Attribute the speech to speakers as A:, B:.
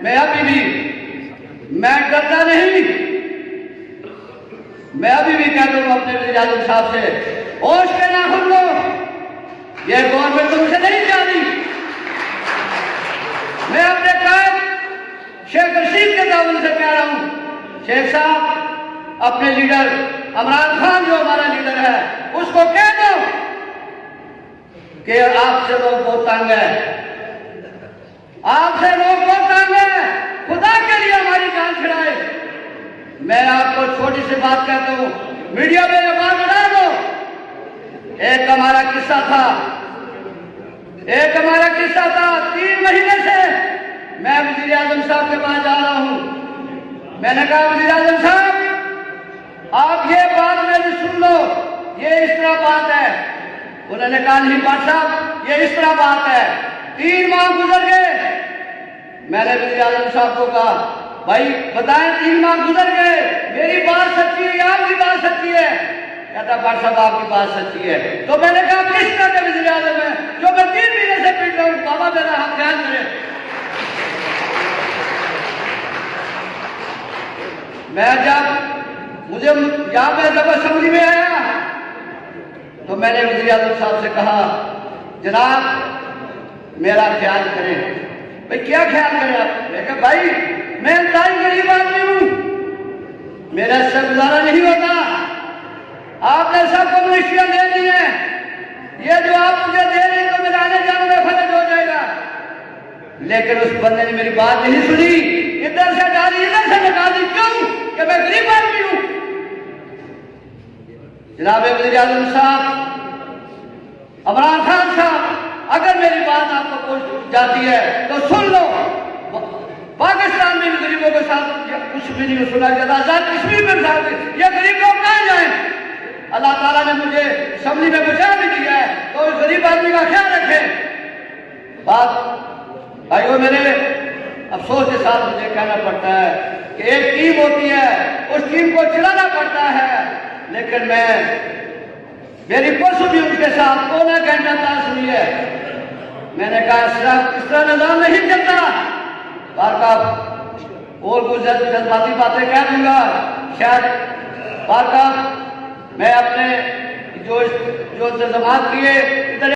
A: मैं अभी भी मैं डरता नहीं। मैं अभी भी कहता हूं अपने वज़ीर आज़म साहब से, होश के नाखून लो, यह गवर्नमेंट तुमसे नहीं चाहती। मैं अपने कायद शेख रशीद के दावल से कह रहा हूं, शेख साहब अपने लीडर इमरान खान जो हमारा लीडर है उसको कह दो कि आपसे लोग बहुत तंग है, आपसे लोग बहुत तंग है, खुदा के लिए हमारी जान छुड़ाए। मैं आपको छोटी सी बात कहता हूं, मीडिया में ये बात उड़ा दो। एक हमारा किस्सा था 3 महीने से मैं वज़ीर आज़म साहब के पास जा रहा हूं। मैंने कहा वज़ीर आज़म साहब आप ये बात मेरी सुन लो, ये इस तरह बात है। उन्होंने कहा नहीं पाट साहब ये इस तरह बात है। 3 माह गुजर गए। मैंने वज़ीर आज़म साहब को कहा भाई बताएं 3 माह गुजर गए, मेरी बात सच्ची है या आपकी बात सच्ची है? कहता पाट साहब आपकी बात सच्ची है। तो मैंने कहा किस तरह के वज़ीर आज़म है जो मैं 3 महीने से पीट रहा हूं? बाबा मेरा हम ध्यान करें। मैं जब असेंबली में आया तो मैंने वज़ीर आज़म साहब से कहा जनाब मेरा ख्याल करें। भाई क्या ख्याल करें आप? मैं कहा भाई मैं इंतहाई गरीब आदमी हूं, मेरा इससे गुजारा नहीं होता। आपने सबको मिनिस्ट्रियां दे दी हैं, ये जो आप मुझे दे रही तो मेरा आने जाने में खर्च हो जाएगा। लेकिन उस बंदे ने मेरी बात नहीं सुनी, इधर से डाली इधर से निकाली। क्यों? कि मैं गरीब आदमी हूं। जनाब वज़ीर आज़म साहब, इमरान खान साहब, अगर मेरी बात आपको पहुंच जाती है तो सुन लो, पाकिस्तान में गरीबों के साथ कुछ भी नहीं सुना जाता। आजाद कश्मीर में ये गरीब लोग कहां जाए? अल्लाह ताला ने मुझे असेंबली में बचा भी दिया है, तो उस गरीब आदमी का ख्याल रखें। बात भाइयों मेरे अफसोस के साथ मुझे कहना पड़ता है कि एक टीम होती है, उस टीम को चलाना पड़ता है। लेकिन मेरी परसों भी उनके साथ 1 घंटा बात सुनी है। मैंने कहा इस तरह निजाम नहीं चलता। और कुछ जज्बाती बातें कह दूंगा शायद। मैं अपने जो इंतजाम किए